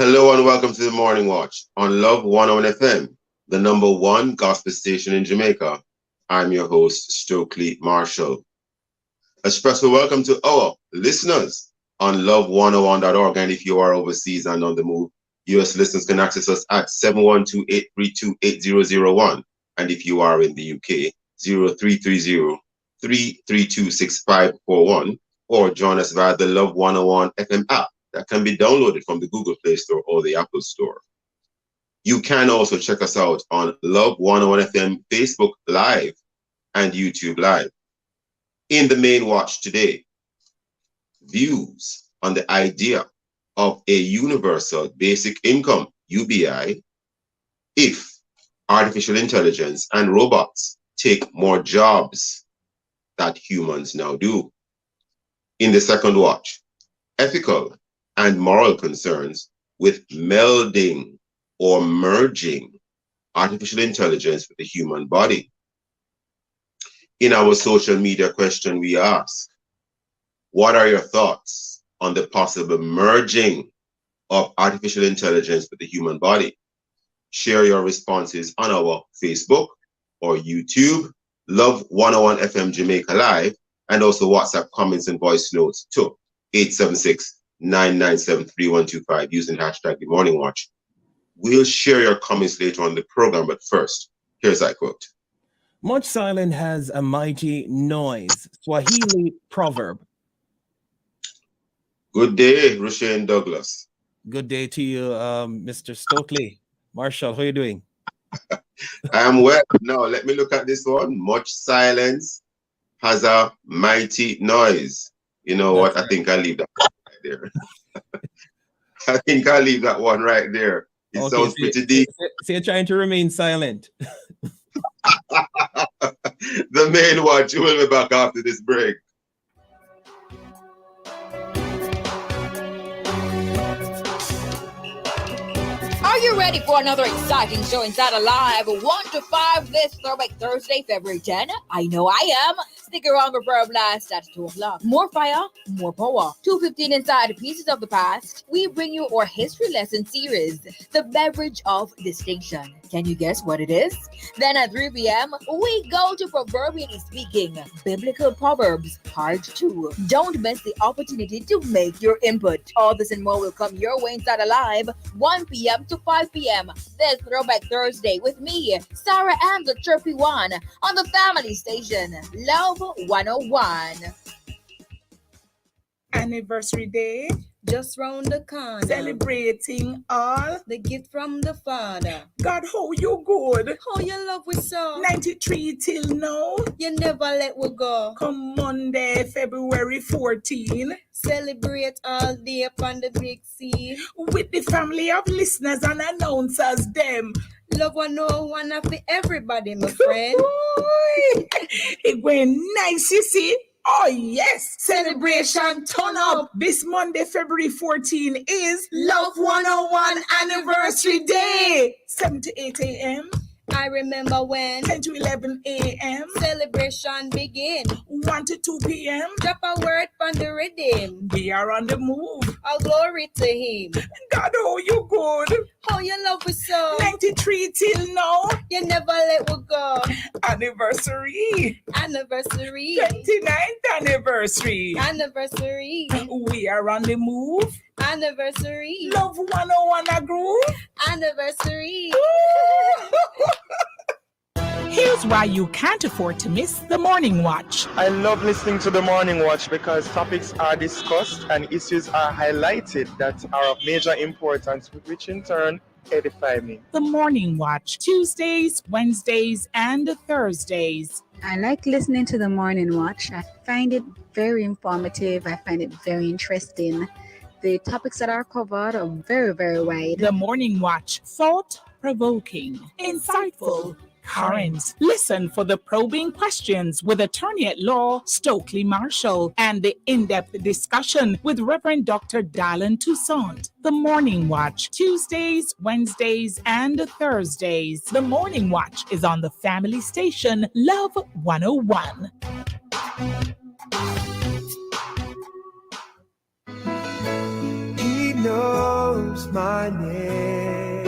Hello and welcome to the Morning Watch on Love 101 FM, the number one gospel station in Jamaica. I'm your host, Stokeley Marshall. A special welcome to our listeners on love101.org. And if you are overseas and on the move, US listeners can access us at 712-832-8001. And if you are in the UK, 0330-332-6541, or join us via the Love 101 FM app that can be downloaded from the Google Play Store or the Apple Store. You can also check us out on Love 101 FM Facebook Live and YouTube Live. In the main watch today, views on the idea of a universal basic income, UBI, if artificial intelligence and robots take more jobs that humans now do. In the second watch, ethical and moral concerns with melding or merging artificial intelligence with the human body. In our social media question, we ask, what are your thoughts on the possible merging of artificial intelligence with the human body? Share your responses on our Facebook or YouTube, Love 101 FM Jamaica Live, and also WhatsApp comments and voice notes to 876-997-3125 using hashtag The Morning Watch. We'll share your comments later on the program, but first, here's that quote. Much silence has a mighty noise. Swahili proverb. Good day, Rushane Douglas. Good day to you, Mr. Stokeley. Marshall, how are you doing? I am well. Now, let me look at this one. Much silence has a mighty noise. You know what? I think I'll leave that one right there. I think I'll leave that one right there. It sounds pretty deep. So you're trying to remain silent. The main watch will be back after this break. Are you ready for another exciting show inside Alive 1 to 5 this Throwback Thursday, February 10? I know I am. Stick around for Verb Blast at 2 o'clock. More fire, more power. 2:15 inside Pieces of the Past. We bring you our history lesson series, The Beverage of Distinction. Can you guess what it is? Then at 3 p.m., we go to Proverbially Speaking, Biblical Proverbs, Part 2. Don't miss the opportunity to make your input. All this and more will come your way inside Alive, 1 p.m. to 5 p.m. this Throwback Thursday with me, Sarah and the Chirpy One, on the family station, Love 101. Anniversary day just round the corner, celebrating all the gift from the Father. God, how you good? How you love we so 93 till now. You never let we go. Come Monday, February 14, celebrate all day upon the big sea with the family of listeners and announcers them. Love 101 for everybody, my friend. It went nice, you see. Oh yes, celebration turn up. This Monday, February 14 is Love 101 Anniversary Day. 7 to 8 a.m. I remember when 10 to 11 a.m. celebration begin. 1 to 2 p.m. Drop a word from the rhythm. We are on the move. All glory to him. God, oh, you good. How you love us so 93 till now. You never let we go. Anniversary. 29th anniversary. We are on the move. Anniversary. Love 101 a groove. Anniversary. Here's why you can't afford to miss the Morning Watch. I love listening to the Morning Watch because topics are discussed and issues are highlighted that are of major importance, which in turn edify me. The Morning Watch, Tuesdays, Wednesdays, and Thursdays. I like listening to the Morning Watch. I find it very informative. I find it very interesting. The topics that are covered are very, very wide. The Morning Watch, thought-provoking, insightful, current. Listen for the probing questions with attorney at law Stokeley Marshall and the in-depth discussion with Reverend Dr. Dallin Toussaint. The Morning Watch, Tuesdays, Wednesdays, and Thursdays. The Morning Watch is on the family station Love 101. He knows my name.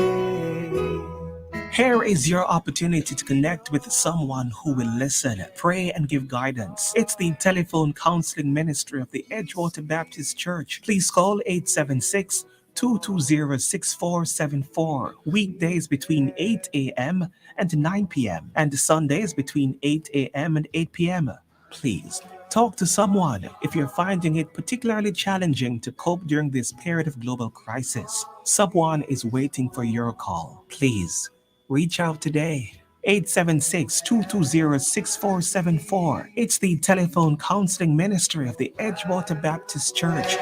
Here is your opportunity to connect with someone who will listen, pray, and give guidance. It's the telephone counseling ministry of the Edgewater Baptist Church. Please call 876 220 6474. Weekdays between 8 a.m. and 9 p.m. and Sundays between 8 a.m. and 8 p.m. Please talk to someone if you're finding it particularly challenging to cope during this period of global crisis. Someone is waiting for your call. Please reach out today. 876-220-6474. It's the telephone counseling ministry of the Edgewater Baptist Church.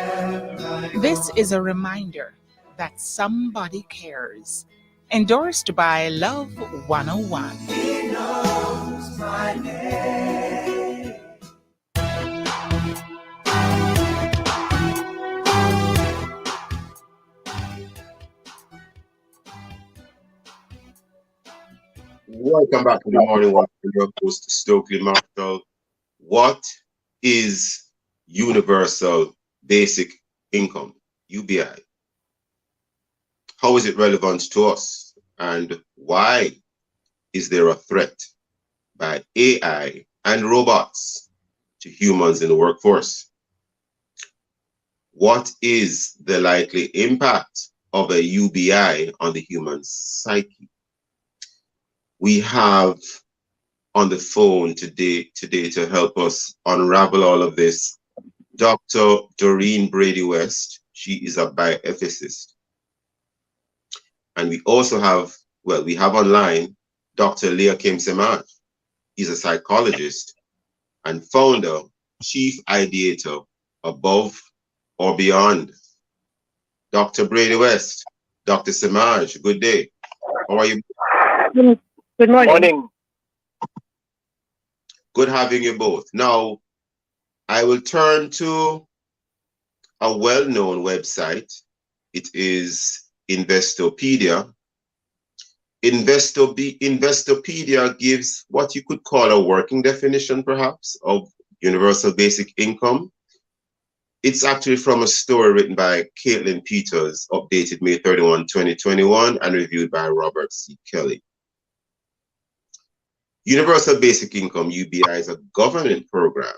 This is a reminder that somebody cares. Endorsed by Love 101. He knows my name. Welcome back to the morning walk. Your host Stokeley Marshall. What is universal basic income, UBI? How is it relevant to us? And why is there a threat by AI and robots to humans in the workforce? What is the likely impact of a UBI on the human psyche? We have on the phone today to help us unravel all of this, Dr. Doreen Brady-West. She is a bioethicist. And we also have, we have online Dr. Leah-Kim Semaj. He's a psychologist and founder, chief ideator, Above or Beyond. Dr. Brady-West, Dr. Semaj, good day. How are you? Good morning. Good having you both. Now, I will turn to a well-known website. It is Investopedia. Investopedia gives what you could call a working definition, perhaps, of universal basic income. It's actually from a story written by Caitlin Peters, updated May 31, 2021, and reviewed by Robert C. Kelly. Universal Basic Income, UBI, is a government program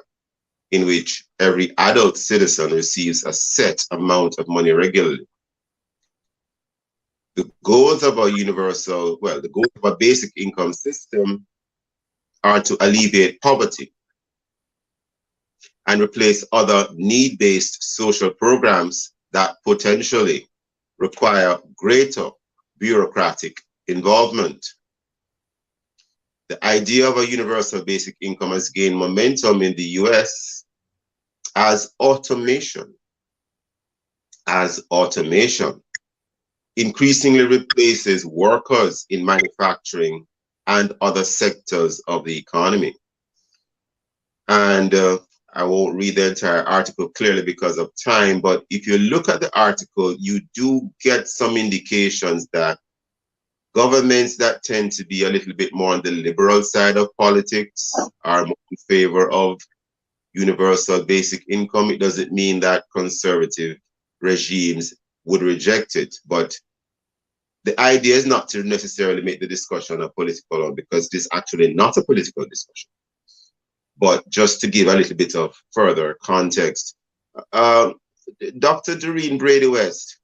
in which every adult citizen receives a set amount of money regularly. The goals of a the goals of a basic income system are to alleviate poverty and replace other need-based social programs that potentially require greater bureaucratic involvement. The idea of a universal basic income has gained momentum in the US as automation increasingly replaces workers in manufacturing and other sectors of the economy. And I won't read the entire article clearly because of time, but if you look at the article, you do get some indications that governments that tend to be a little bit more on the liberal side of politics are more in favor of universal basic income. It doesn't mean that conservative regimes would reject it, but the idea is not to necessarily make the discussion a political one, because this is actually not a political discussion, but just to give a little bit of further context. Dr. Doreen Brady-West,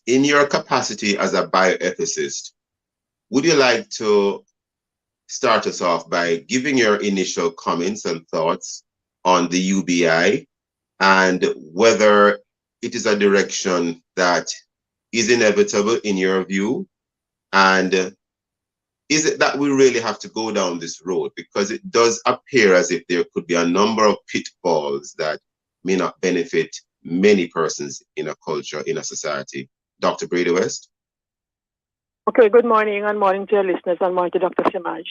in your capacity as a bioethicist, would you like to start us off by giving your initial comments and thoughts on the UBI and whether it is a direction that is inevitable in your view? And is it that we really have to go down this road? Because it does appear as if there could be a number of pitfalls that may not benefit many persons in a culture, in a society. Dr. Brady-West? Okay, good morning and morning to your listeners and morning to Dr. Semaj.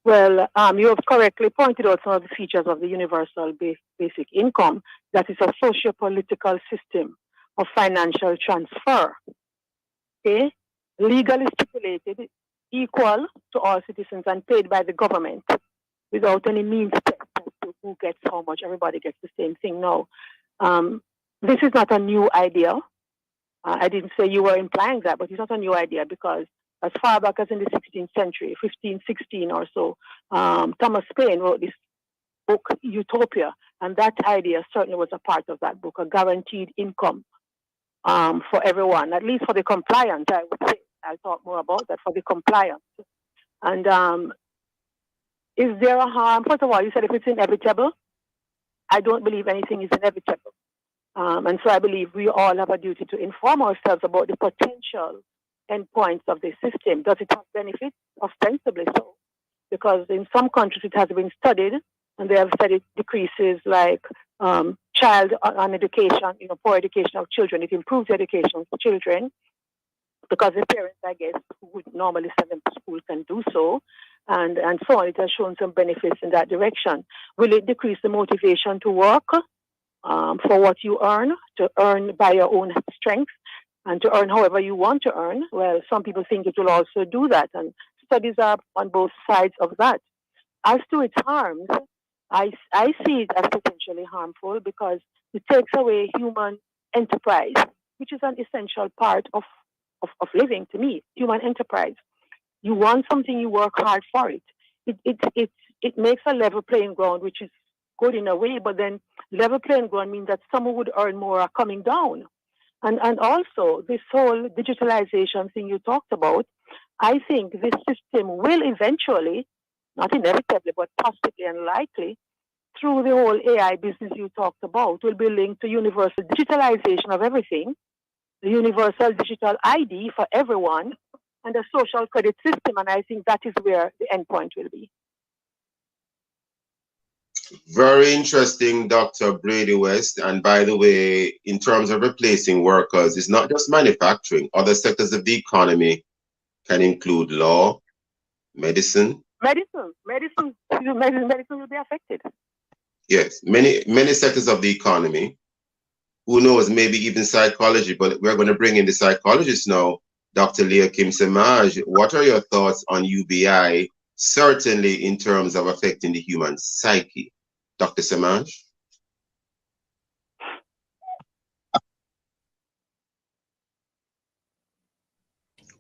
Well, you have correctly pointed out some of the features of the universal basic income, that is a socio-political system of financial transfer, okay, legally stipulated, equal to all citizens and paid by the government without any means test to who gets how much. Everybody gets the same thing now. This is not a new idea. I didn't say you were implying that, but it's not a new idea because as far back as in the 16th century, 1516 or so, Thomas Paine wrote this book, Utopia, and that idea certainly was a part of that book, a guaranteed income for everyone, at least for the compliance, I would say. I'll talk more about that, for the compliance. And is there a harm? First of all, you said if it's inevitable. I don't believe anything is inevitable. And so I believe we all have a duty to inform ourselves about the potential endpoints of the system. Does it have benefits? Ostensibly so. Because in some countries it has been studied, and they have said it decreases like child on education, poor education of children. It improves education for children because the parents, I guess, who would normally send them to school can do so. And so on. It has shown some benefits in that direction. Will it decrease the motivation to work for what you earn, to earn by your own strength, and to earn however you want to earn? Well, some people think it will also do that, and studies are on both sides of that. As to its harms, I see it as potentially harmful because it takes away human enterprise, which is an essential part of living to me, human enterprise. You want something, you work hard for it. It makes a level playing ground, which is good in a way, but then level playing ground means that some who would earn more are coming down. And also, this whole digitalization thing you talked about, I think this system will eventually, not inevitably, but possibly and likely, through the whole AI business you talked about, will be linked to universal digitalization of everything, the universal digital ID for everyone, and a social credit system, and I think that is where the end point will be. Very interesting, Dr. Brady-West. And by the way, in terms of replacing workers, it's not just manufacturing. Other sectors of the economy can include law, medicine. Medicine will be affected. Yes, many sectors of the economy. Who knows, maybe even psychology, but we're going to bring in the psychologist now. Dr. Leah Kim Semaj, what are your thoughts on UBI, certainly in terms of affecting the human psyche? Dr. Semaj?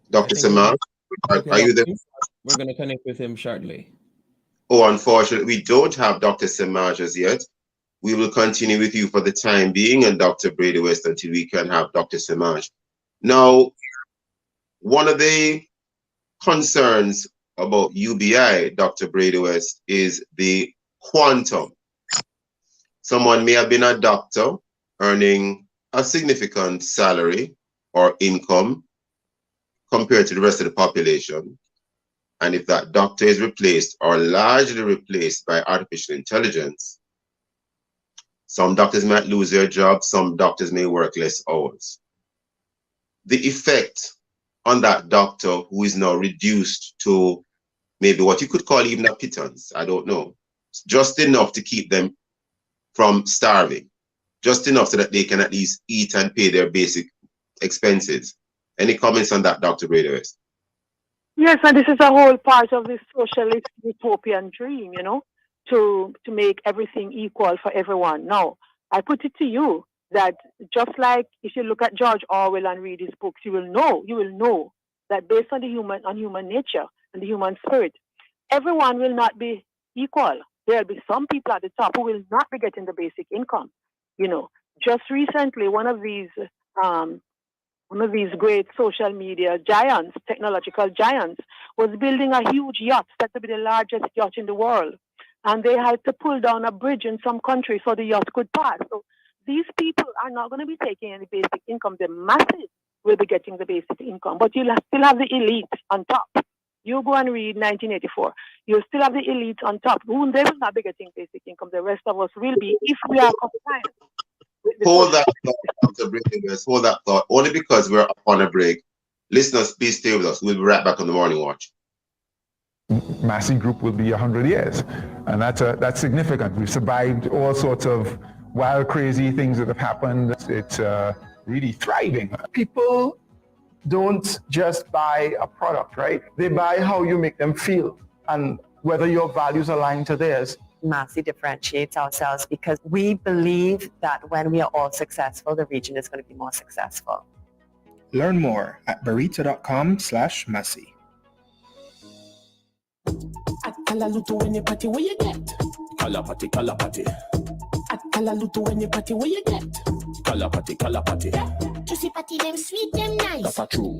Dr. Semaj, are you there? We're going to connect with him shortly. Oh, unfortunately, we don't have Dr. Semaj as yet. We will continue with you for the time being and Dr. Brady-West until we can have Dr. Semaj. Now, one of the concerns about UBI, Dr. Brady-West, is the quantum. Someone may have been a doctor earning a significant salary or income compared to the rest of the population. And if that doctor is replaced or largely replaced by artificial intelligence, some doctors might lose their job, some doctors may work less hours. The effect on that doctor who is now reduced to maybe what you could call even a pittance, I don't know, just enough to keep them from starving, just enough so that they can at least eat and pay their basic expenses. Any comments on that, Dr. Brady-West? Yes, and this is a whole part of this socialist utopian dream, to make everything equal for everyone. Now, I put it to you that just like if you look at George Orwell and read his books, you will know that based on human nature and the human spirit, everyone will not be equal. There'll be some people at the top who will not be getting the basic income. Just recently, one of these great social media giants, technological giants, was building a huge yacht that would be the largest yacht in the world. And they had to pull down a bridge in some countries so the yacht could pass. So these people are not going to be taking any basic income. The masses will be getting the basic income, but you'll still have the elites on top. You go and read 1984. You'll still have the elites on top. They will not be getting basic income. The rest of us will be, if we are compliant. Hold that thought, Dr. Brady-West. Hold that thought. Only because we're up on a break. Listeners, please stay with us. We'll be right back on the Morning Watch. Massey Group will be 100 years, and that's significant. We've survived all sorts of wild, crazy things that have happened. It's really thriving. People don't just buy a product, right? They buy how you make them feel and whether your values align to theirs. Massey differentiates ourselves because we believe that when we are all successful, the region is going to be more successful. Learn more at burrito.com/Massey. At Kalalutu when you party, where you get? Kalapati, kalapati. At Kalalutu when you party, where you get? Kalapati, kalapati. Juicy patty, them sweet, them nice. That's a true.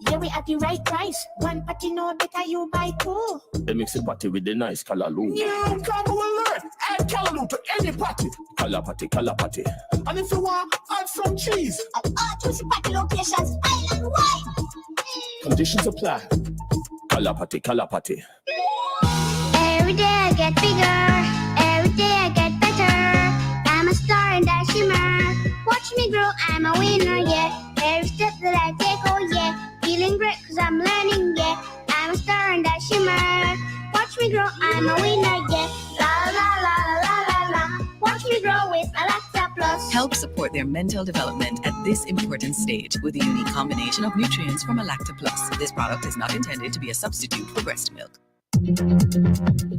Yeah, we at the right price. One patty no better, you buy two. They mix the party with the nice Kalalu. New combo alert! Add Kalalu to any party. Kalapati, kalapati. And if you want, add some cheese. At all Juicy patty locations, island-wide. Conditions apply. Kalapati, kalapati. Every day I get bigger. Every day I get better. I'm a star in that shimmer. Watch me grow, I'm a winner, yeah. Every step that I take, oh yeah. Feeling great cause I'm learning, yeah. I'm a star in that shimmer. Watch me grow, I'm a winner, yeah. La la la la la la la. Watch me grow with a Lacta Plus. Help support their mental development at this important stage with a unique combination of nutrients from a Lacta Plus. This product is not intended to be a substitute for breast milk.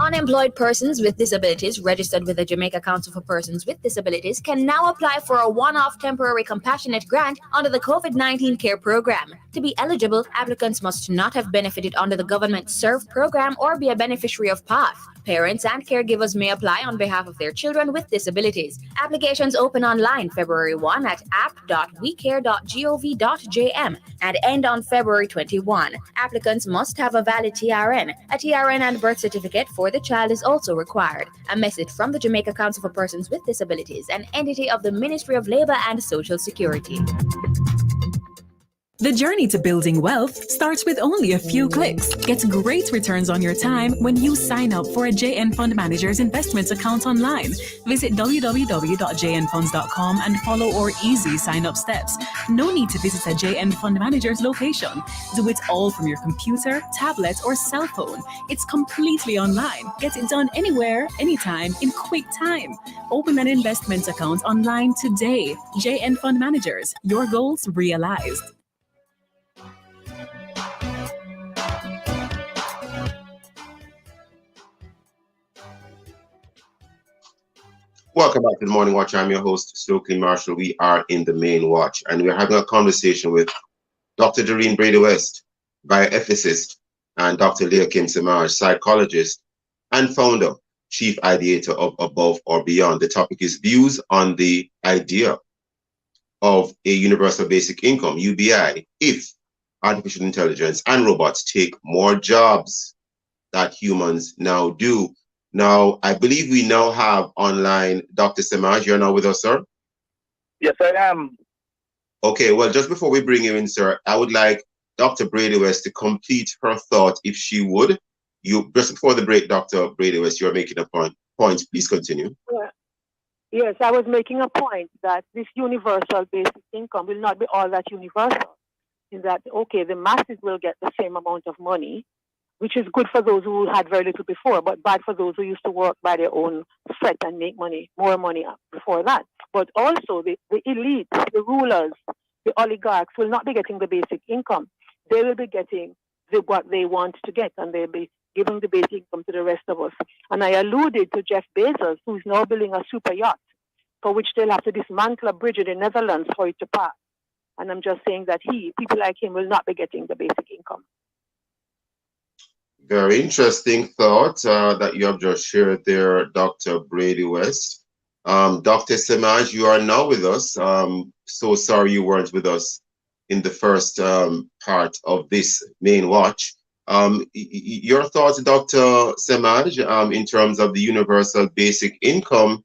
Unemployed persons with disabilities registered with the Jamaica Council for Persons with Disabilities can now apply for a one-off temporary compassionate grant under the COVID-19 Care Program. To be eligible, applicants must not have benefited under the government SERVE program or be a beneficiary of PATH. Parents and caregivers may apply on behalf of their children with disabilities. Applications open online February 1 at app.wecare.gov.jm and end on February 21. Applicants must have a valid TRN. A TRN and birth certificate for the child is also required. A message from the Jamaica Council for Persons with Disabilities, an entity of the Ministry of Labor and Social Security. The journey to building wealth starts with only a few clicks. Get great returns on your time when you sign up for a JN Fund Manager's investments account online. Visit www.jnfunds.com and follow our easy sign-up steps. No need to visit a JN Fund Manager's location. Do it all from your computer, tablet, or cell phone. It's completely online. Get it done anywhere, anytime, in quick time. Open an investments account online today. JN Fund Managers, your goals realized. Welcome back to the Morning Watch. I'm your host, Stokeley Marshall. We are in the main watch, and we're having a conversation with Dr. Doreen Brady-West, bioethicist, and Dr. Leah Kim Samaj, psychologist and founder, chief ideator of Above or Beyond. The topic is views on the idea of a universal basic income, UBI, if artificial intelligence and robots take more jobs that humans now do. Now, I believe we now have online Dr. Samaj. You're now with us, sir? Yes, I am. Okay, well, just before we bring you in, sir, I would like Dr. Brady-West to complete her thought, if she would. Just before the break, Dr. Brady-West, you're making a point. Please continue. Yeah. Yes, I was making a point that this universal basic income will not be all that universal. In that, okay, the masses will get the same amount of money, which is good for those who had very little before, but bad for those who used to work by their own sweat and make money, more money before that. But also the elites, the rulers, the oligarchs will not be getting the basic income. They will be getting what they want to get, and they'll be giving the basic income to the rest of us. And I alluded to Jeff Bezos, who's now building a super yacht, for which they'll have to dismantle a bridge in the Netherlands for it to pass. And I'm just saying that people like him will not be getting the basic income. Very interesting thought that you have just shared there, Dr. Brady-West. Dr. Samaj, you are now with us. So sorry you weren't with us in the first part of this main watch. Your thoughts, Dr. Samaj, in terms of the universal basic income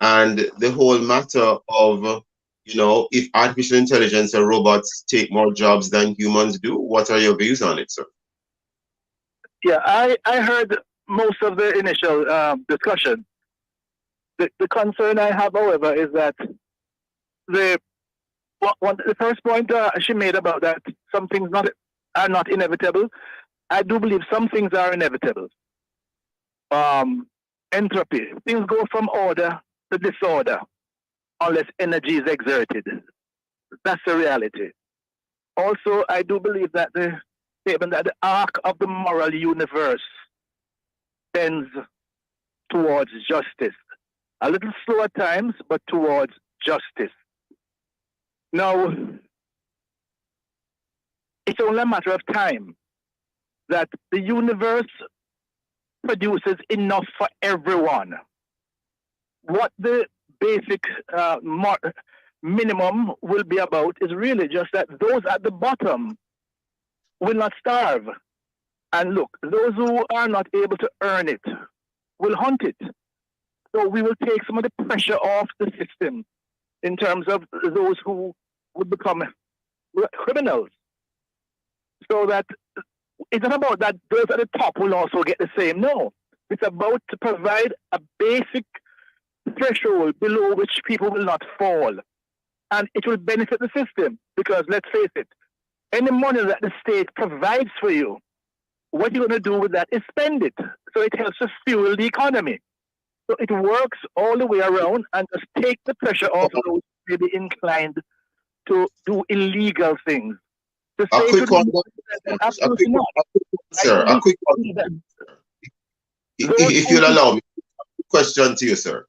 and the whole matter of, if artificial intelligence or robots take more jobs than humans do, what are your views on it, sir? Yeah, I heard most of the initial discussion. The concern I have, however, is that the first point she made about that some things are not inevitable. I do believe some things are inevitable. Entropy. Things go from order to disorder unless energy is exerted. That's the reality. Also, I do believe that the statement that the arc of the moral universe tends towards justice. A little slow at times, but towards justice. Now, it's only a matter of time that the universe produces enough for everyone. What the basic minimum will be about is really just that those at the bottom will not starve. And look, those who are not able to earn it will hunt it. So we will take some of the pressure off the system in terms of those who would become criminals. So that it's not about that those at the top will also get the same. No, it's about to provide a basic threshold below which people will not fall. And it will benefit the system because, let's face it, any money that the state provides for you, what you're going to do with that is spend it. So it helps to fuel the economy. So it works all the way around and just take the pressure off those who may be inclined to do illegal things. To A say quick to one, them, absolutely not. sir. A quick one. If you'll allow me, question to you, sir.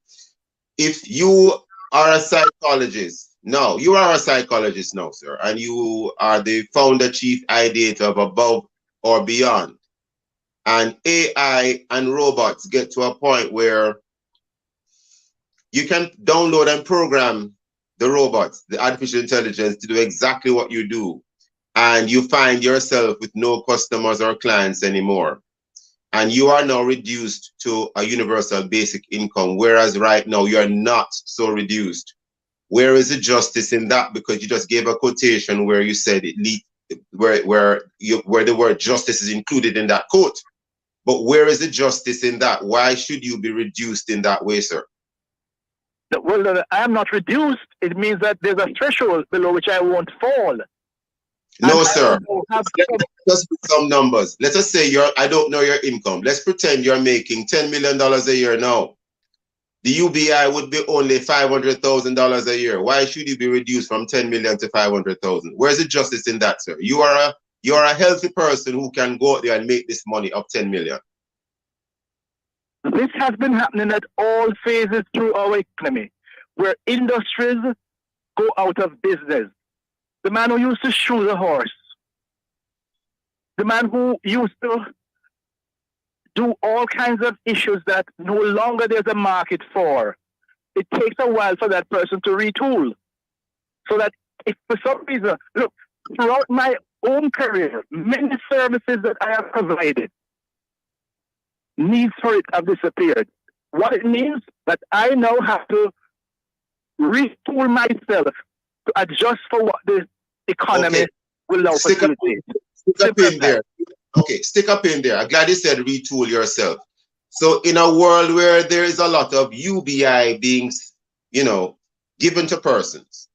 If you are a psychologist, no, you are a psychologist now, sir, and you are the founder, chief ideator of Above or Beyond, and AI and robots get to a point where you can download and program the robots, the artificial intelligence, to do exactly what you do, and you find yourself with no customers or clients anymore, and you are now reduced to a universal basic income, whereas right now you are not so reduced. Where is the justice in that? Because you just gave a quotation where you said where the word justice is included in that quote. But where is the justice in that? Why should you be reduced in that way, sir? Well, I am not reduced. It means that there's a threshold below which I won't fall. No, sir. Let's put some numbers. Let us say I don't know your income. Let's pretend you're making $10 million a year now. The UBI would be only $500,000 a year. Why should you be reduced from 10 million to 500,000? Where's the justice in that, sir? You are a healthy person who can go out there and make this money of 10 million. This has been happening at all phases through our economy, where industries go out of business. The man who used to shoe the horse, the man who used to do all kinds of issues that no longer there's a market for. It takes a while for that person to retool. So that if for some reason, look, throughout my own career, many services that I have provided, needs for it have disappeared. What it means that I now have to retool myself to adjust for what the economy will allow facilitate. Stick up in there. Okay, stick up in there. I'm glad you said retool yourself. So in a world where there is a lot of UBI being, given to persons,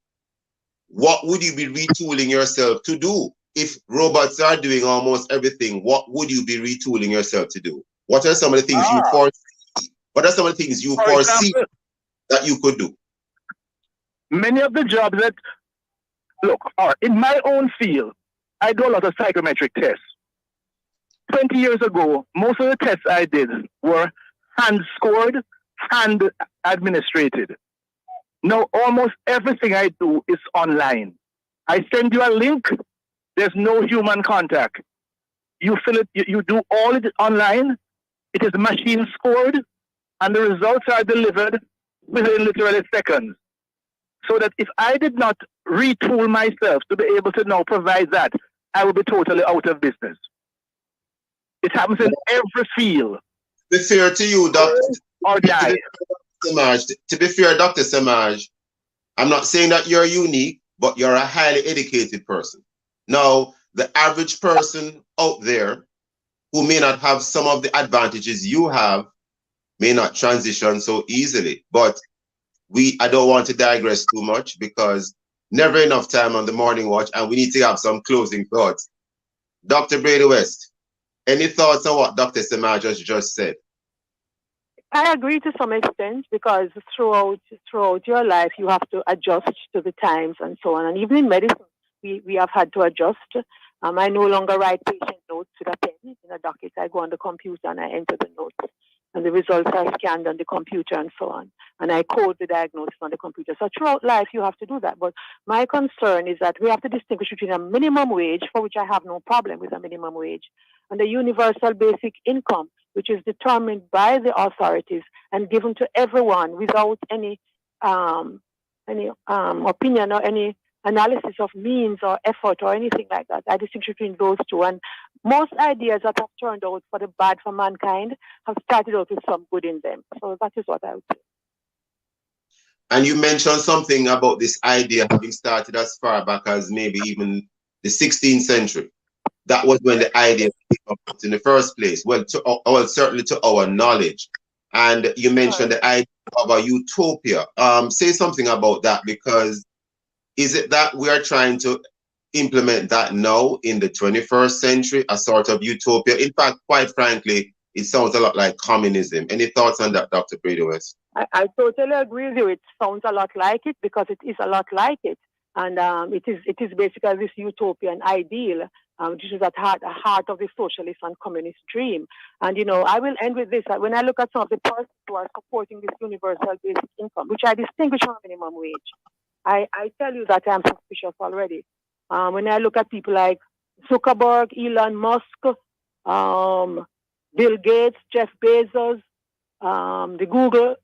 what would you be retooling yourself to do? If robots are doing almost everything, what would you be retooling yourself to do? What are some of the things you foresee? What are some of the things you foresee that you could do? Many of the jobs that, are in my own field, I do a lot of psychometric tests. 20 years ago, most of the tests I did were hand-scored, hand-administrated. Now, almost everything I do is online. I send you a link, there's no human contact. You fill it, you do all it online, it is machine-scored, and the results are delivered within literally seconds. So that if I did not retool myself to be able to now provide that, I would be totally out of business. It happens in every field. To be fair to you, Dr. Or die. To be fair, Dr. Samaj, I'm not saying that you're unique, but you're a highly educated person. Now, the average person out there who may not have some of the advantages you have may not transition so easily. But I don't want to digress too much because never enough time on the morning watch, and we need to have some closing thoughts. Dr. Brady-West, any thoughts on what Dr. Samaj just said? I agree to some extent because throughout your life you have to adjust to the times and so on. And even in medicine, we have had to adjust. I no longer write patient notes with a pen in a docket. I go on the computer and I enter the notes. and the results are scanned on the computer and so on. And I code the diagnosis on the computer. So throughout life, you have to do that. But my concern is that we have to distinguish between a minimum wage, for which I have no problem with a minimum wage, and the universal basic income, which is determined by the authorities and given to everyone without any opinion or any analysis of means or effort or anything like that. I distinguish between those two. And most ideas that have turned out for the bad for mankind have started out with some good in them. So that is what I would say. And you mentioned something about this idea having started as far back as maybe even the 16th century. That was when the idea came up in the first place. Well, certainly to our knowledge. And you mentioned the idea of a utopia. Say something about that, because is it that we are trying to implement that now in the 21st century, a sort of utopia? In fact, quite frankly, it sounds a lot like communism. Any thoughts on that, Dr. Brady-West? I totally agree with you. It sounds a lot like it because it is a lot like it. And it is basically this utopian ideal, which is at the heart of the socialist and communist dream. And, you know, I will end with this. When I look at some of the persons who are supporting this universal basic income, which I distinguish from minimum wage, I tell you that I'm suspicious already. When I look at people like Zuckerberg, Elon Musk, Bill Gates, Jeff Bezos, the Google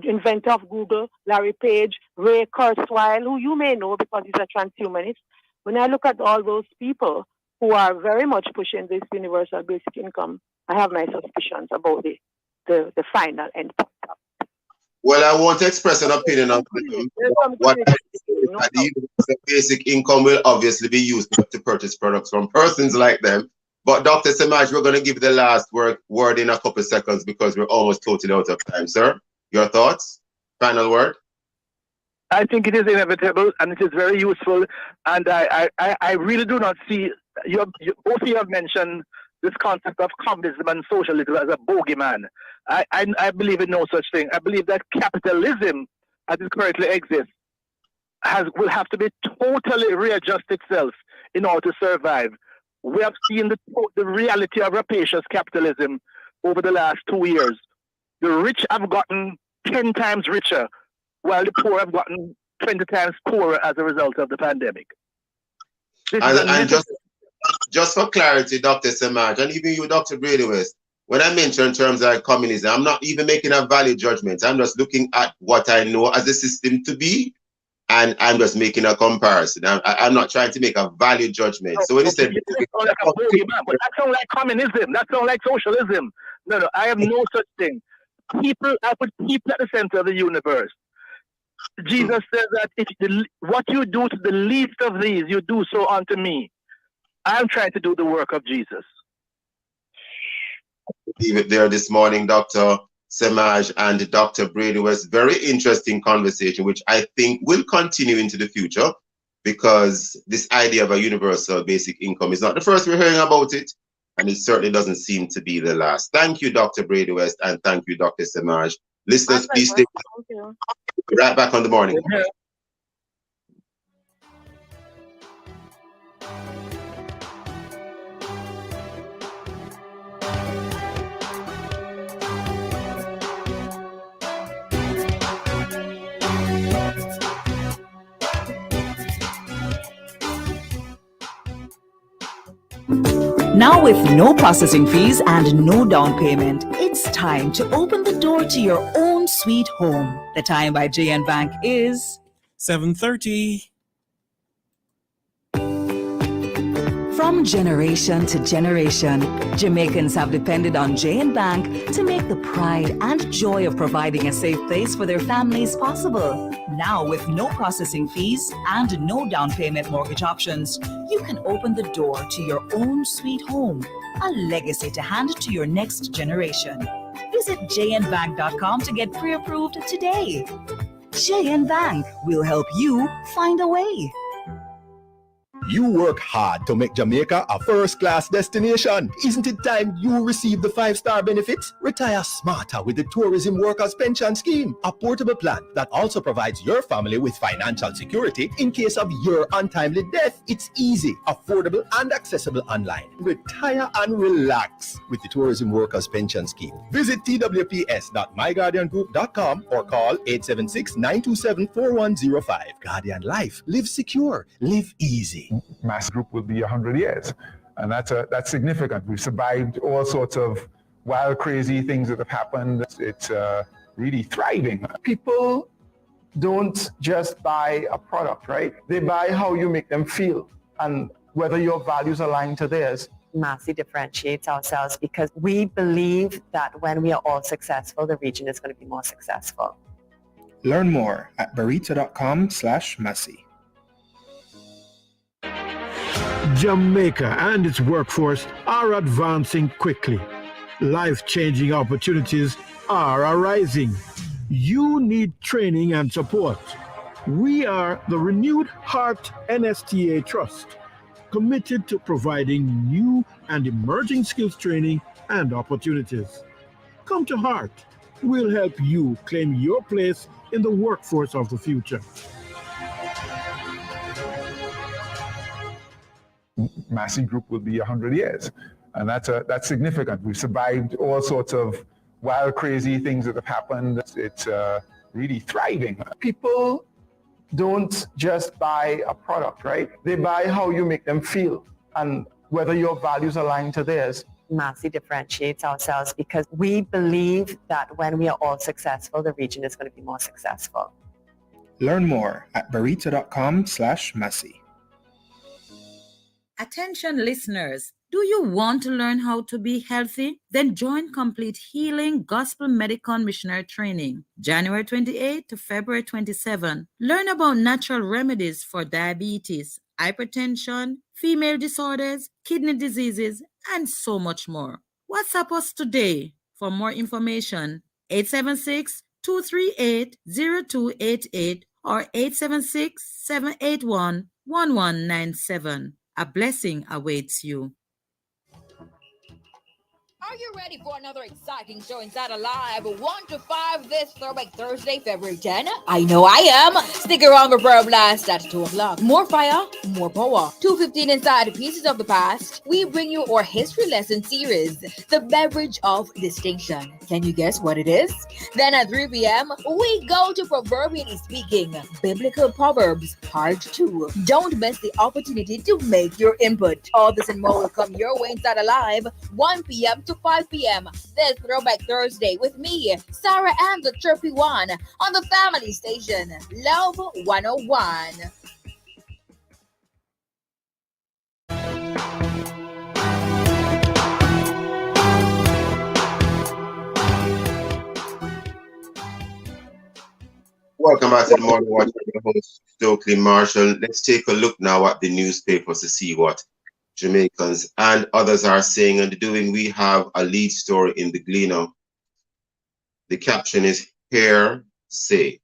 inventor of Google, Larry Page, Ray Kurzweil, who you may know because he's a transhumanist. When I look at all those people who are very much pushing this universal basic income, I have my suspicions about the final end. Well, I want to express an opinion on what the basic income will obviously be used to purchase products from persons like them. But Dr. Semaj, we're going to give the last word in a couple of seconds because we're almost totally out of time, sir. Your thoughts? Final word? I think it is inevitable and it is very useful. And I really do not see, both of you have mentioned this concept of communism and socialism as a bogeyman. I believe in no such thing. I believe that capitalism, as it currently exists, will have to be totally readjust itself in order to survive. We have seen the reality of rapacious capitalism over the last 2 years. The rich have gotten 10 times richer, while the poor have gotten 20 times poorer as a result of the pandemic. And just for clarity, Dr. Semaj, and even you, Dr. Brady-West, when I mention terms like communism, I'm not even making a value judgment. I'm just looking at what I know as a system to be, and I'm just making a comparison. I'm not trying to make a value judgment. So when you said... That sounds like communism. That sounds like socialism. No, I have no such thing. I put people at the center of the universe. Jesus says that what you do to the least of these, you do so unto me. I'm trying to do the work of Jesus. Leave it there this morning, Dr. Semaj and Dr. Brady-West. Very interesting conversation, which I think will continue into the future, because this idea of a universal basic income is not the first we're hearing about it, and it certainly doesn't seem to be the last. Thank you, Dr. Brady-West, and thank you, Dr. Semaj. Listeners, please stay right back on the morning. Now with no processing fees and no down payment, it's time to open the door to your own sweet home. The time by JN Bank is 7:30. From generation to generation, Jamaicans have depended on JN Bank to make the pride and joy of providing a safe place for their families possible. Now with no processing fees and no down payment mortgage options, you can open the door to your own sweet home, a legacy to hand to your next generation. Visit jnbank.com to get pre-approved today. JN Bank will help you find a way. You work hard to make Jamaica a first-class destination. Isn't it time you receive the 5-star benefits? Retire smarter with the Tourism Workers Pension Scheme, a portable plan that also provides your family with financial security in case of your untimely death. It's easy, affordable, and accessible online. Retire and relax with the Tourism Workers Pension Scheme. Visit twps.myguardiangroup.com or call 876-927-4105. Guardian Life. Live secure. Live easy. Mass group will be 100 years. And that's significant. We've survived all sorts of wild, crazy things that have happened. It's really thriving. People don't just buy a product, right? They buy how you make them feel and whether your values align to theirs. Massey differentiates ourselves because we believe that when we are all successful, the region is going to be more successful. Learn more at burrito.com/Massey. Jamaica and its workforce are advancing quickly. Life-changing opportunities are arising. You need training and support. We are the Renewed Heart NSTA Trust, committed to providing new and emerging skills training and opportunities. Come to Heart. We'll help you claim your place in the workforce of the future. Massey Group will be 100 years. And that's significant. We've survived all sorts of wild, crazy things that have happened. It's really thriving. People don't just buy a product, right? They buy how you make them feel and whether your values align to theirs. Massey differentiates ourselves because we believe that when we are all successful, the region is going to be more successful. Learn more at burrito.com/Massey. Attention listeners, do you want to learn how to be healthy? Then join Complete Healing Gospel Medical Missionary Training, January 28 to February 27. Learn about natural remedies for diabetes, hypertension, female disorders, kidney diseases, and so much more. WhatsApp us today for more information, 876-238-0288 or 876-781-1197. A blessing awaits you. Are you ready for another exciting show inside Alive 1 to 5 this Throwback Thursday, February 10? I know I am. Stick around for Prayer Blast at 2 o'clock. More fire, more power. 2:15 inside Pieces of the Past. We bring you our history lesson series, The Beverage of Distinction. Can you guess what it is? Then at 3 p.m., we go to Proverbially Speaking, Biblical Proverbs, Part 2. Don't miss the opportunity to make your input. All this and more will come your way inside Alive 1 p.m. to 5 p.m. this Throwback Thursday with me, Sarah and the Chirpy One on the family station, Love 101. Welcome back to the Morning Watch. I'm your host, Stokeley Marshall. Let's take a look now at the newspapers to see what Jamaicans and others are saying and doing. We have a lead story in the Gleaner. The caption is Hear Say.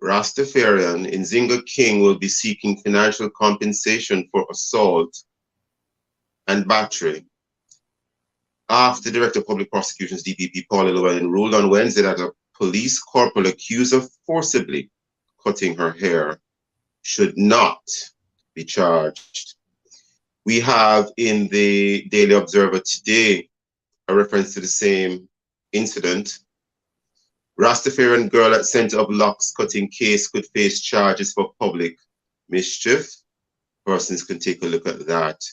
Rastafarian Nzinga King will be seeking financial compensation for assault and battery after Director of Public Prosecutions DPP Paul Llewellyn ruled on Wednesday that a police corporal accused of forcibly cutting her hair should not be charged. We have in the Daily Observer today a reference to the same incident. Rastafarian girl at center of locks cutting case could face charges for public mischief. Persons can take a look at that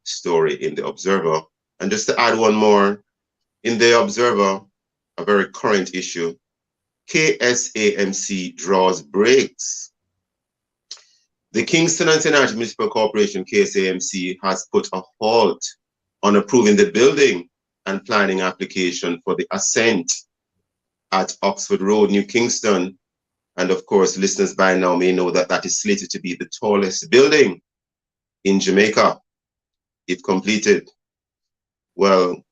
story in the Observer. And just to add one more, in the Observer, a very current issue, KSAMC draws brakes. The Kingston and St. Andrews Municipal Corporation, KSAMC, has put a halt on approving the building and planning application for the Ascent at Oxford Road, New Kingston. And of course, listeners by now may know that that is slated to be the tallest building in Jamaica, if completed. Well,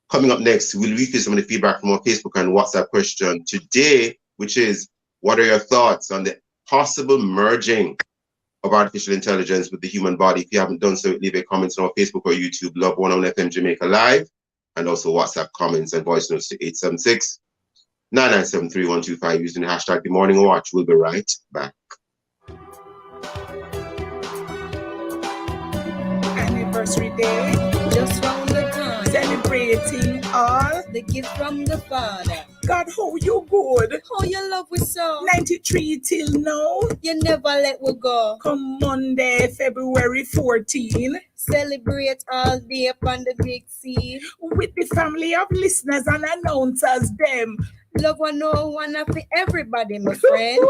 coming up next, we'll review some of the feedback from our Facebook and WhatsApp question today, which is, what are your thoughts on the possible merging of artificial intelligence with the human body. If you haven't done so, leave a comment on our Facebook or YouTube, Love 101 FM Jamaica Live, and also WhatsApp comments and voice notes to 876-997-3125 using the hashtag The Morning Watch. We'll be right back. Anniversary day, just round the corner, celebrating all the gift from the Father. God, how you good? How you love we so? 93 till now. You never let we go. Come Monday, February 14. Celebrate all day upon the big sea. With the family of listeners and announcers, them. Love 101 for everybody, my friend.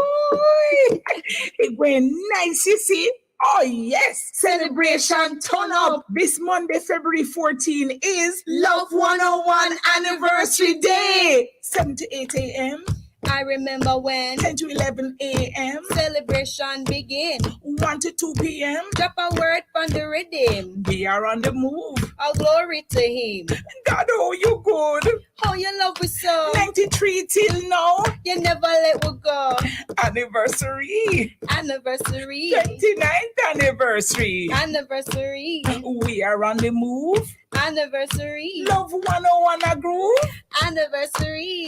It went nice, you see. Oh yes, celebration turn up. This Monday, February 14 is Love 101 Anniversary Day. 7 to 8 a.m. I remember when 10 to 11 a.m. celebration begin. 1 to 2 p.m. Drop a word from the rhythm. We are on the move. All glory to him. God, oh, you good. How you love us so. 93 till now. You never let we go. Anniversary. 29th anniversary. Anniversary. We are on the move. Anniversary. Love 101 a groove. Anniversary.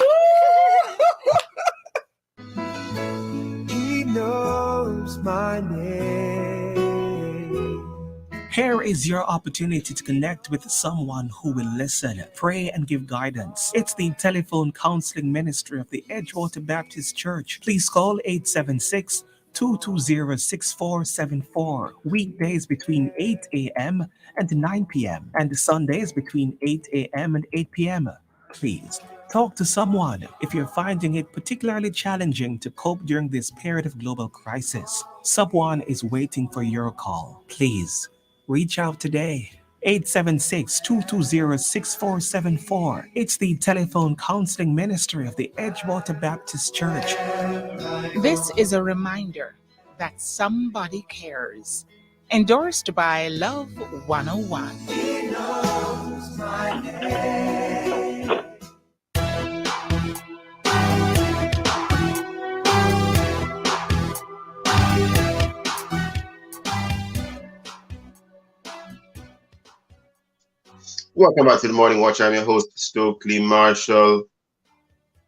He knows my name. Here is your opportunity to connect with someone who will listen, pray, and give guidance. It's the telephone counseling ministry of the Edgewater Baptist Church. Please call 876-220-6474. Weekdays between 8 a.m. and 9 p.m. and Sundays between 8 a.m. and 8 p.m. Please talk to someone if you're finding it particularly challenging to cope during this period of global crisis. Someone is waiting for your call. Please reach out today. 876-220-6474. It's the telephone counseling ministry of the Edgewater Baptist Church. This is a reminder that somebody cares. Endorsed by Love 101. He knows my name. Welcome back to the Morning Watch. I'm your host, Stokeley Marshall.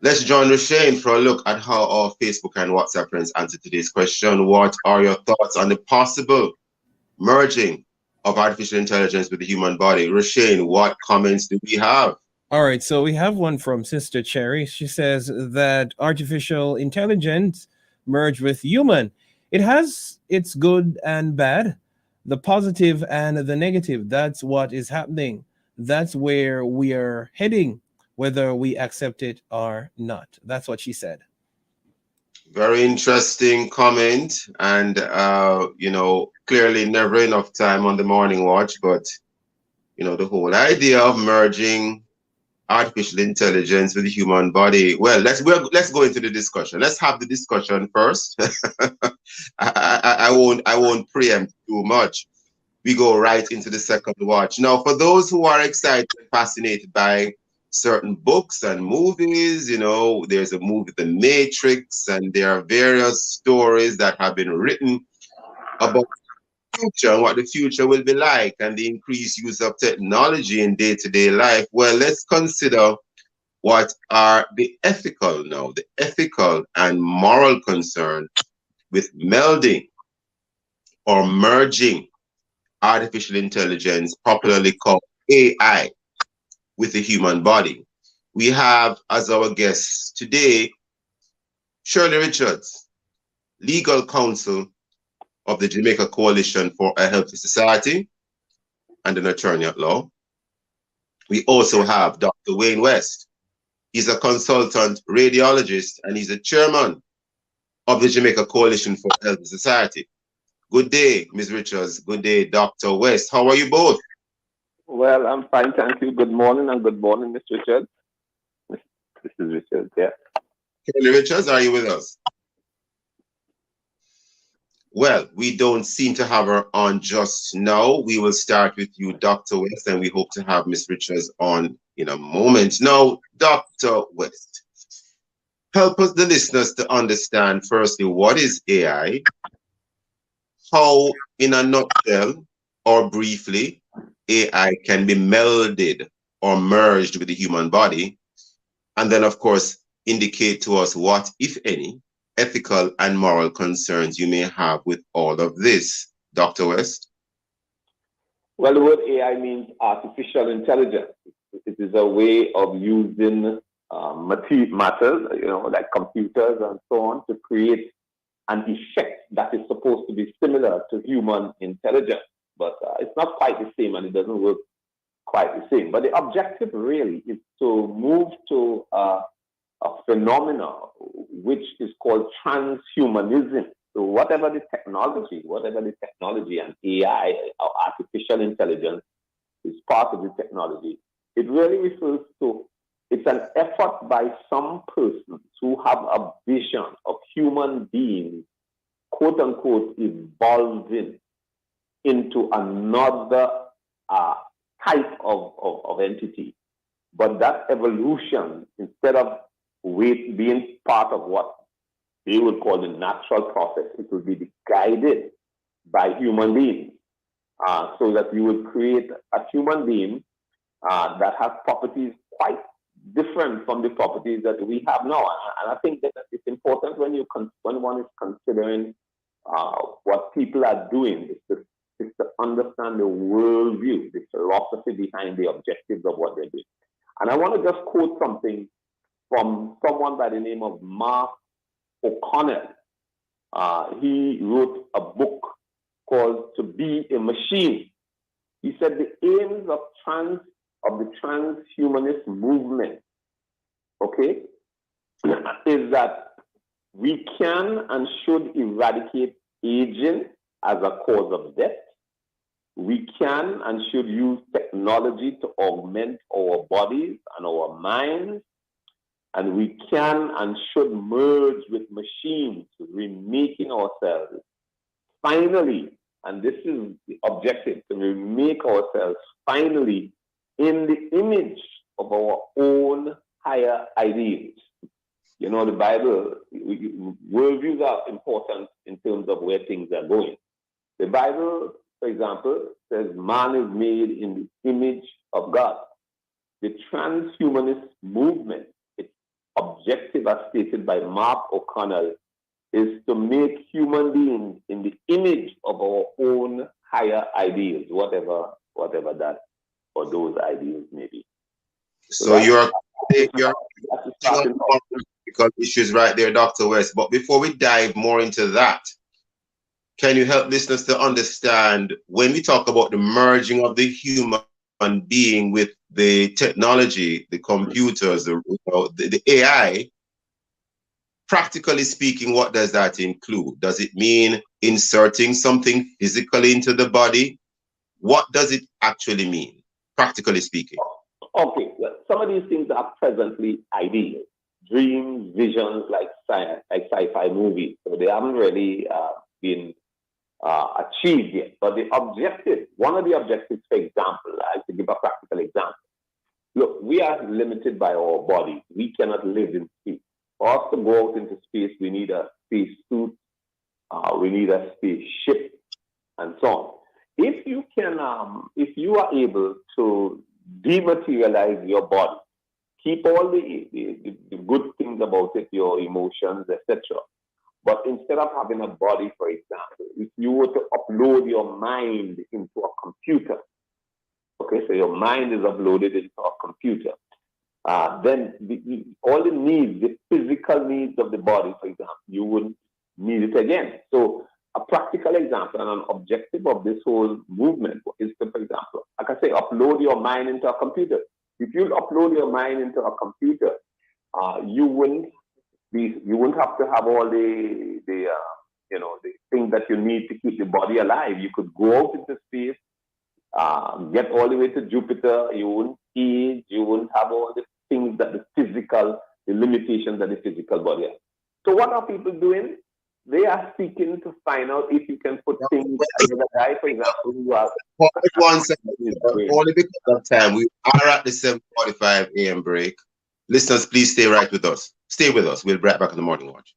Let's join Roshane for a look at how our Facebook and WhatsApp friends answer today's question. What are your thoughts on the possible merging of artificial intelligence with the human body? Roshane, what comments do we have? All right, so we have one from Sister Cherry. She says that artificial intelligence merged with human. It has its good and bad, the positive and the negative. That's what is happening. That's where we are heading, whether we accept it or not. That's what she said. Very interesting comment. And, clearly never enough time on the Morning Watch. But, the whole idea of merging artificial intelligence with the human body. Well, let's go into the discussion. Let's have the discussion first. I won't preempt too much. We go right into the second watch. Now, for those who are excited and fascinated by certain books and movies, there's a movie, The Matrix, and there are various stories that have been written about the future and what the future will be like and the increased use of technology in day-to-day life. Well, let's consider what are the ethical and moral concerns with melding or merging artificial intelligence, popularly called AI, with the human body. We have as our guests today, Shirley Richards, legal counsel of the Jamaica Coalition for a Healthy Society and an attorney at law. We also have Dr. Wayne West. He's a consultant radiologist and he's the chairman of the Jamaica Coalition for a Healthy Society. Good day, Ms. Richards. Good day, Dr. West. How are you both? Well, I'm fine, thank you. Good morning, and good morning, Ms. Richards. This is Richards, yeah. Shirley Richards, are you with us? Well, we don't seem to have her on just now. We will start with you, Dr. West, and we hope to have Ms. Richards on in a moment. Now, Dr. West, help us, the listeners, to understand firstly, what is AI? how, in a nutshell or briefly, AI can be melded or merged with the human body, and then, of course, indicate to us what, if any, ethical and moral concerns you may have with all of this. Dr. West? Well, the word AI means artificial intelligence. It is a way of using matters, like computers and so on, to create an effect that is supposed to be similar to human intelligence. But it's not quite the same, and it doesn't work quite the same. But the objective really is to move to a phenomena which is called transhumanism. So whatever the technology and AI or artificial intelligence is part of the technology, it really refers to, it's an effort by some persons who have a vision of human beings, quote unquote, evolving into another type of entity. But that evolution, instead of being part of what they would call the natural process, it will be guided by human beings, so that you would create a human being that has properties quite different from the properties that we have now. And I think that it's important when one is considering what people are doing, is to understand the worldview, the philosophy behind the objectives of what they're doing. And I want to just quote something from someone by the name of Mark O'Connell. He wrote a book called To Be a Machine. He said the aims of the transhumanist movement, okay, is that we can and should eradicate aging as a cause of death. We can and should use technology to augment our bodies and our minds. And we can and should merge with machines, remaking ourselves. Finally, and this is the objective, to remake ourselves finally in the image of our own higher ideals. You know, the Bible, worldviews are important in terms of where things are going. The Bible, for example, says man is made in the image of God. The transhumanist movement, its objective as stated by Mark O'Connell, is to make human beings in the image of our own higher ideals, whatever that or those ideals may be. So you're because issues right there, Dr. West. But before we dive more into that, can you help listeners to understand when we talk about the merging of the human being with the technology, the computers, the AI, practically speaking, what does that include? Does it mean inserting something physically into the body? What does it actually mean, practically speaking? Okay, well, some of these things are presently ideal. Dreams, visions, like sci-fi movies. So they haven't really been achieved yet. But the objective, one of the objectives, for example, I have to give a practical example. Look, we are limited by our body. We cannot live in space. For us to go out into space, we need a space suit, we need a spaceship, and so on. If you can, if you are able to dematerialize your body, keep all the good things about it, your emotions, etc. But instead of having a body, for example, if you were to upload your mind into a computer, okay, so your mind is uploaded into a computer, then all the needs, the physical needs of the body, for example, you wouldn't need it again. So a practical example and an objective of this whole movement is to, for example, like I say, upload your mind into a computer. If you upload your mind into a computer, you wouldn't have to have all the things that you need to keep the body alive. You could go out into space, get all the way to Jupiter. You wouldn't age. You wouldn't have all the things that the limitations that the physical body has. So what are people doing? They are seeking to find out if you can put things in the guy, for example, who are... One second, only because of time. We are at the 7:45 a.m. break. Listeners, please stay right with us. Stay with us. We'll be right back in the Morning Watch.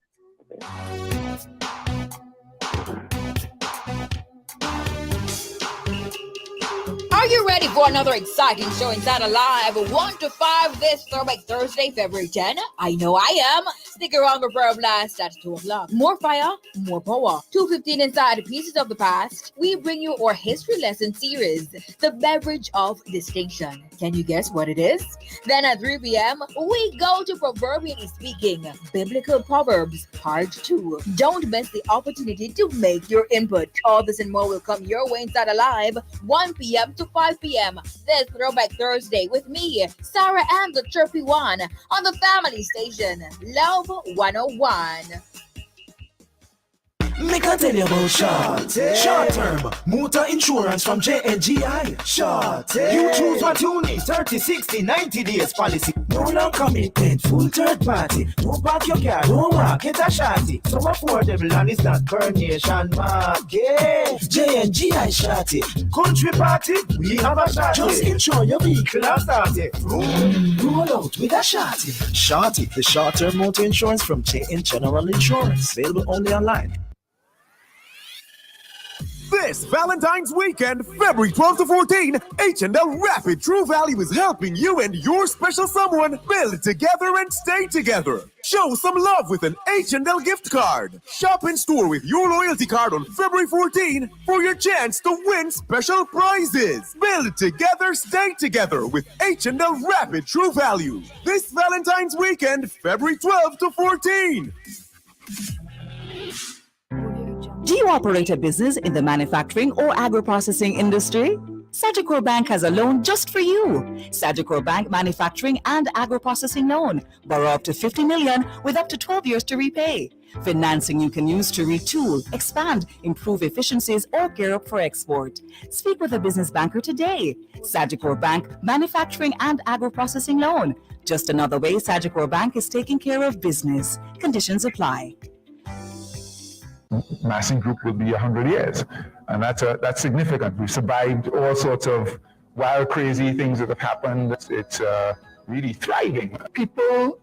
Are you ready for another exciting show inside Alive 1 to 5 this Throwback Thursday, February 10? I know I am. Stick around for Prayer Blast at 2 o'clock. More fire, more power. 2:15 inside Pieces of the Past. We bring you our history lesson series, The Beverage of Distinction. Can you guess what it is? Then at 3 p.m., we go to Proverbially Speaking, Biblical Proverbs, Part 2. Don't miss the opportunity to make your input. All this and more will come your way inside Alive 1 p.m. to 5 p.m. this Throwback Thursday with me, Sarah and the Chirpy One on the family station, Love 101. Make I tell you about short-term motor insurance from JNGI. You choose what you need, 30, 60, 90 days policy. No long commitment, full third party. Don't park your car, don't walk, get a shorty. So affordable and it's not per nation market. JNGI shorty, country party, we have a shorty. Just insure your vehicle and start it. Roll out with a shorty. Shorty, the short-term motor insurance from JN General Insurance. Available only online. This Valentine's weekend, February 12 to 14, H&L Rapid True Value is helping you and your special someone build together and stay together. Show some love with an H&L gift card. Shop in store with your loyalty card on February 14 for your chance to win special prizes. Build together, stay together with H&L Rapid True Value. This Valentine's weekend, February 12 to 14. Do you operate a business in the manufacturing or agro-processing industry? Sagicor Bank has a loan just for you. Sagicor Bank Manufacturing and Agro-Processing Loan. Borrow up to 50 million with up to 12 years to repay. Financing you can use to retool, expand, improve efficiencies, or gear up for export. Speak with a business banker today. Sagicor Bank Manufacturing and Agro-Processing Loan. Just another way Sagicor Bank is taking care of business. Conditions apply. Massing Group will be 100 years. And that's significant. We've survived all sorts of wild, crazy things that have happened. It's really thriving. People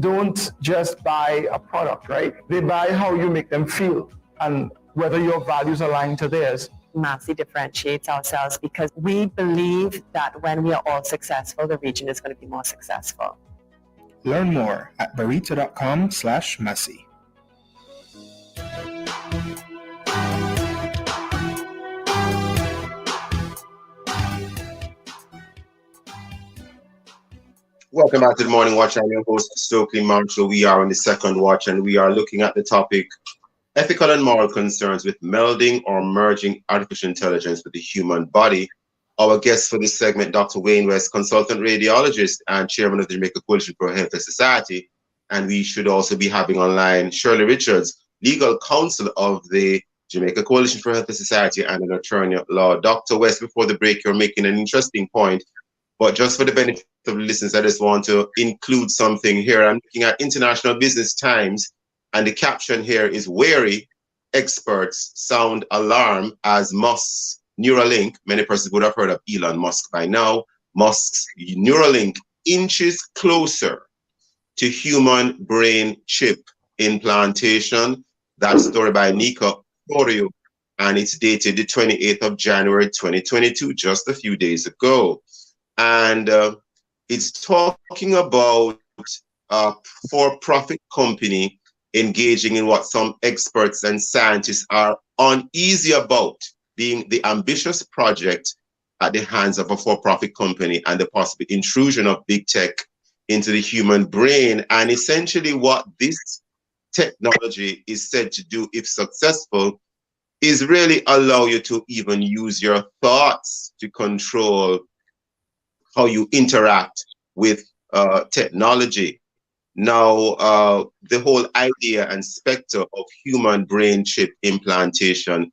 don't just buy a product, right? They buy how you make them feel and whether your values align to theirs. Massey differentiates ourselves because we believe that when we are all successful, the region is going to be more successful. Learn more at barita.com/Massey. Welcome back to the Morning Watch. I'm your host, Stokeley Marshall. We are on the second watch, and we are looking at the topic, ethical and moral concerns with melding or merging artificial intelligence with the human body. Our guest for this segment, Dr. Wayne West, consultant radiologist and chairman of the Jamaica Coalition for Health and Society. And we should also be having online Shirley Richards, legal counsel of the Jamaica Coalition for Health and Society and an attorney at law. Dr. West, before the break, you're making an interesting point. But just for the benefit of the listeners, I just want to include something here. I'm looking at International Business Times, and the caption here is, "Wary experts sound alarm as Musk's Neuralink," many persons would have heard of Elon Musk by now, Musk's Neuralink inches closer to human brain chip implantation. That story by Nika Florio, and it's dated the 28th of January, 2022, just a few days ago. And it's talking about a for-profit company engaging in what some experts and scientists are uneasy about, being the ambitious project at the hands of a for-profit company and the possible intrusion of big tech into the human brain. And essentially what this technology is said to do, if successful, is really allow you to even use your thoughts to control how you interact with technology. Now, the whole idea and specter of human brain chip implantation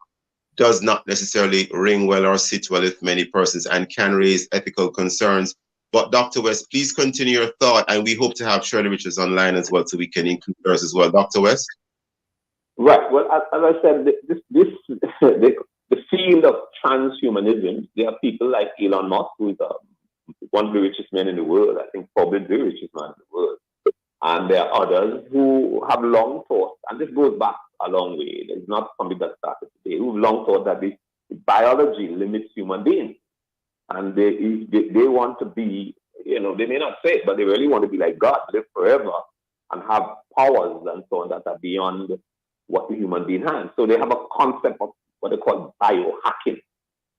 does not necessarily ring well or sit well with many persons and can raise ethical concerns. But Dr. West, please continue your thought, and we hope to have Shirley Richards online as well, so we can include hers as well. Dr. West? Right. Well, as I said, the field of transhumanism, there are people like Elon Musk, who is one of the richest men in the world, I think probably the richest man in the world. And there are others who have long thought, and this goes back a long way. It's not something that started today, who've long thought that the biology limits human beings. and they want to be, they may not say it, but they really want to be like God, live forever, and have powers and so on that are beyond what the human being has. So they have a concept of what they call biohacking,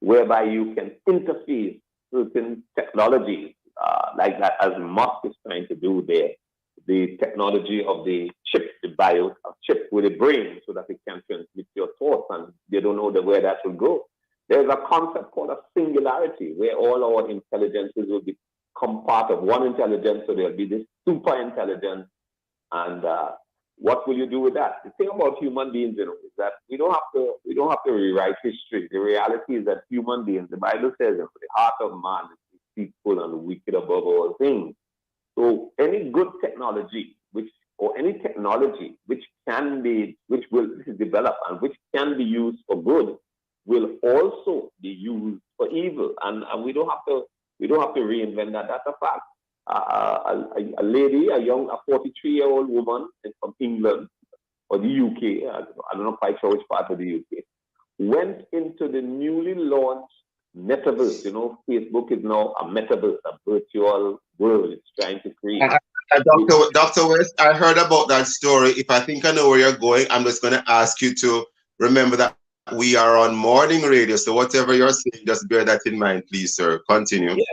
whereby you can interface certain technologies, like that, as Musk is trying to do there. The technology of the chip, the bio chip with the brain, so that it can transmit your thoughts, and they don't know where that will go. There's a concept called a singularity, where all our intelligences will become part of one intelligence, so there'll be this super intelligence. And what will you do with that? The thing about human beings, is that we don't have to rewrite history. The reality is that human beings, the Bible says, the heart of man is deceitful and wicked above all things. So any good technology, which will develop and which can be used for good, will also be used for evil, and we don't have to reinvent that. That's a fact. A lady, a 43-year-old woman from England or the UK, I'm not quite sure which part of the UK, went into the newly launched metaverse. Facebook is now a metaverse, a virtual world it's trying to create. Dr. West, I heard about that story. If I think I know where you're going, I'm just going to ask you to remember that we are on morning radio. So whatever you're saying, just bear that in mind, please, sir. Continue. Yeah,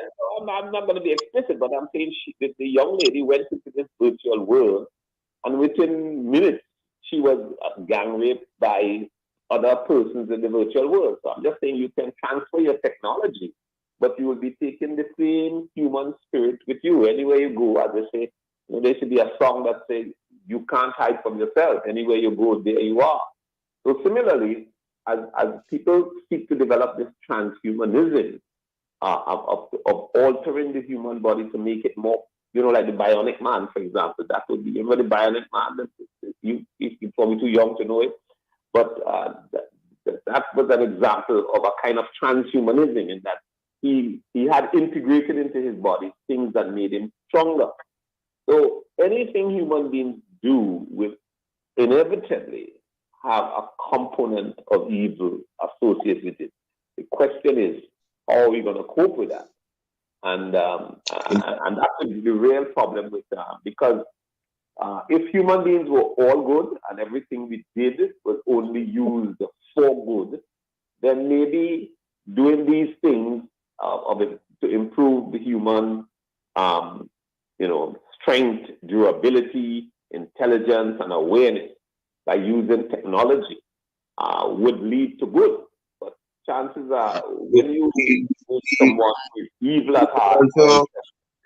I'm not going to be explicit, but I'm saying the young lady went into this virtual world, and within minutes, she was gang raped by other persons in the virtual world. So I'm just saying you can transfer your technology, but you will be taking the same human spirit with you anywhere you go. As they say, there should be a song that says, you can't hide from yourself. Anywhere you go, there you are. So similarly, as people seek to develop this transhumanism of altering the human body to make it more, like the bionic man, for example, that would be, the bionic man, you're probably too young to know it, but that was an example of a kind of transhumanism, in that he had integrated into his body things that made him stronger. So anything human beings do will inevitably have a component of evil associated with it. The question is, how are we going to cope with that? And that's the real problem with because if human beings were all good and everything we did was only used for good, then maybe doing these things to improve the human, strength, durability, intelligence, and awareness by using technology would lead to good. But chances are, when you use someone with evil at heart,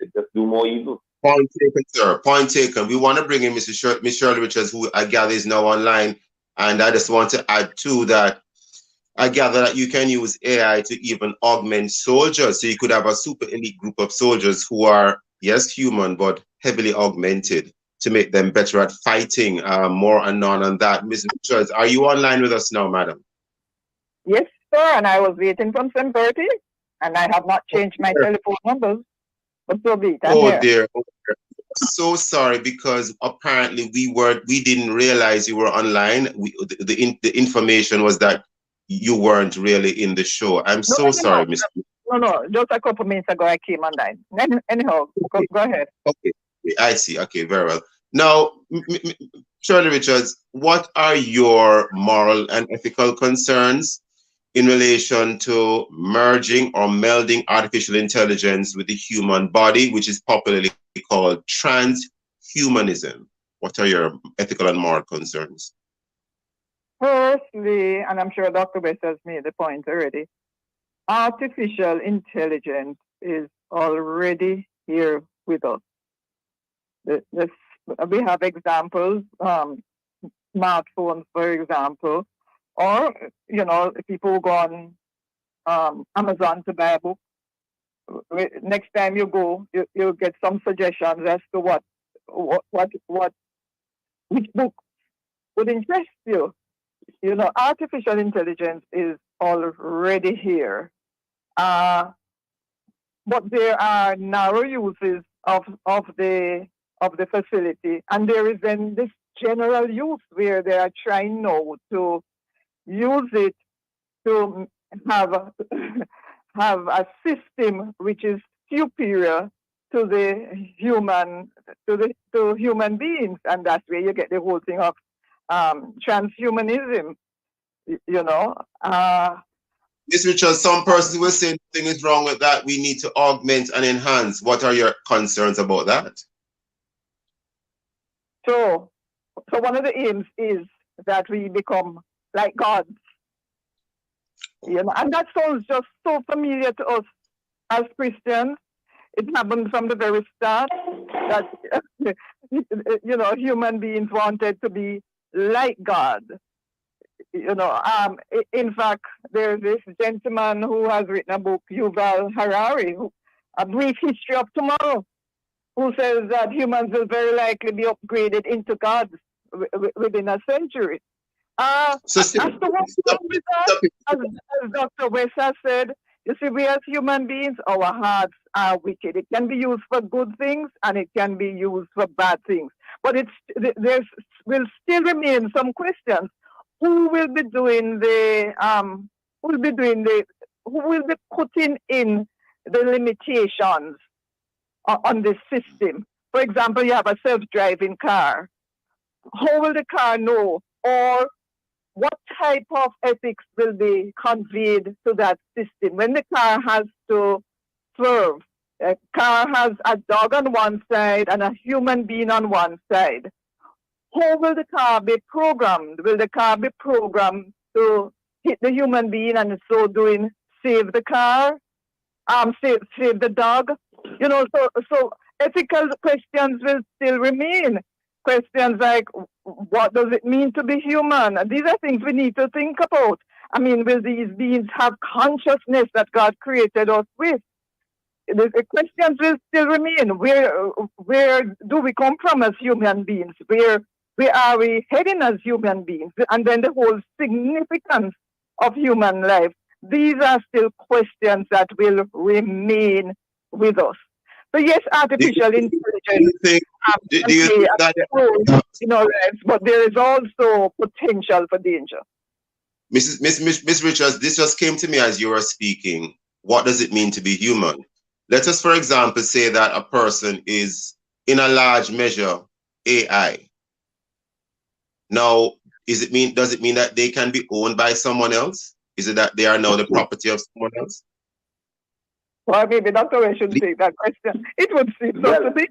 it just do more evil. Point taken, sir. Point taken. We want to bring in Miss Shirley Richards, who I gather is now online. And I just want to add to that. I gather that you can use AI to even augment soldiers. So you could have a super elite group of soldiers who are, yes, human, but heavily augmented to make them better at fighting. More and on that. Ms. Richards, are you online with us now, madam? Yes, sir. And I was waiting from 10:30, and I have not changed my telephone numbers. But so be it. Oh dear. So sorry, because apparently we didn't realize you were online. The information was that you weren't really in the show. I'm so sorry, Mr. No, just a couple minutes ago I came online. Anyhow, go ahead. Okay, I see. Okay, very well. Now, Shirley Richards, what are your moral and ethical concerns in relation to merging or melding artificial intelligence with the human body, which is popularly called transhumanism? What are your ethical and moral concerns? Firstly, and I'm sure Dr. West has made the point already, artificial intelligence is already here with us. We have examples, smartphones, for example, or, people go on Amazon to buy a book. Next time you go, you'll get some suggestions as to which book would interest you. Artificial intelligence is already here. But there are narrow uses of the facility, and there is then this general use where they are trying now to use it to have have a system which is superior to the human to human beings, and that's where you get the whole thing of transhumanism. You know, Ms. Richards, some persons will say nothing is wrong with that. We need to augment and enhance. What are your concerns about that? So one of the aims is that we become like gods. You know, and that sounds just so familiar to us as Christians. It happened from the very start that you know, human beings wanted to be like God. You know, in fact, there's this gentleman who has written a book, Yuval Harari, A Brief History of Tomorrow, who says that humans will very likely be upgraded into gods within a century. As Dr. West has said, you see, we as human beings, our hearts are wicked. It can be used for good things and it can be used for bad things. But there will still remain some questions. Who will be doing who will be putting in the limitations on this system? For example, you have a self-driving car. How will the car know, or what type of ethics will be conveyed to that system? When the car has to swerve, a car has a dog on one side and a human being on one side. How will the car be programmed? Will the car be programmed to hit the human being and in so doing save the car, save the dog? You know, so ethical questions will still remain. Questions like, what does it mean to be human? These are things we need to think about. I mean, will these beings have consciousness that God created us with? The questions will still remain. Where do we come from as human beings? Where are we heading as human beings? And then the whole significance of human life. These are still questions that will remain with us. So yes, artificial intelligence play a role in our lives, but there is also potential for danger. Miss Richards, this just came to me as you were speaking. What does it mean to be human? Let us, for example, say that a person is, in a large measure, AI. Now, does it mean that they can be owned by someone else? Is it that they are now the property of someone else? Well, maybe Dr. West should take that question. It would seem so to me.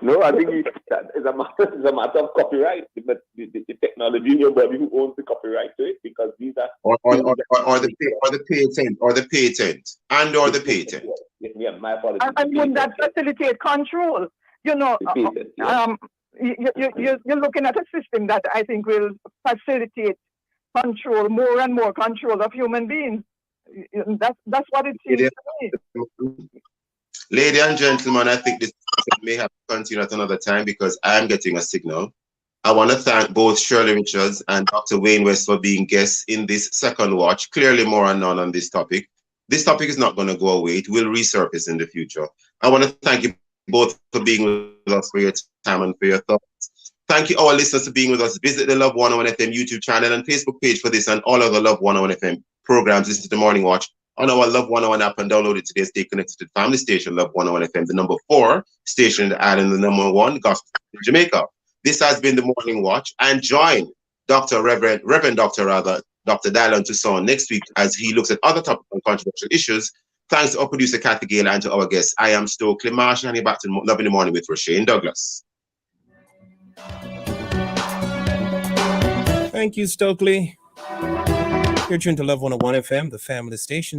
No, I think it's a matter of copyright. But the technology in your body, who owns the copyright to it? Because these are or the patent. Yeah, my apologies. And would that facilitate control? You know, you're looking at a system that I think will facilitate control, more and more control of human beings. That's what it seems to me. Ladies and gentlemen, I think this may have to continue at another time because I'm getting a signal. I want to thank both Shirley Richards and Dr. Wayne West for being guests in this second watch. Clearly more unknown on this topic. This topic is not going to go away. It will resurface in the future. I want to thank you both for being with us, for your time and for your thoughts. Thank you, our listeners, for being with us. Visit the Love 101 FM YouTube channel and Facebook page for this and all other Love 101 FM programs. This is the Morning Watch on our Love 101 app, and download it today. Stay connected to the family station, Love 101 FM, the number 4 station in the island, the number 1 gospel in Jamaica. This has been the Morning Watch, and join Reverend Dr. Dylan Toussaint next week as he looks at other topics and controversial issues. Thanks to our producer, Kathy Gale, and to our guests. I am Stokeley Marshall, and you're back to Love in the Morning with Roshane Douglas. Thank you, Stokeley. You're tuned to Love 101 FM, the family station.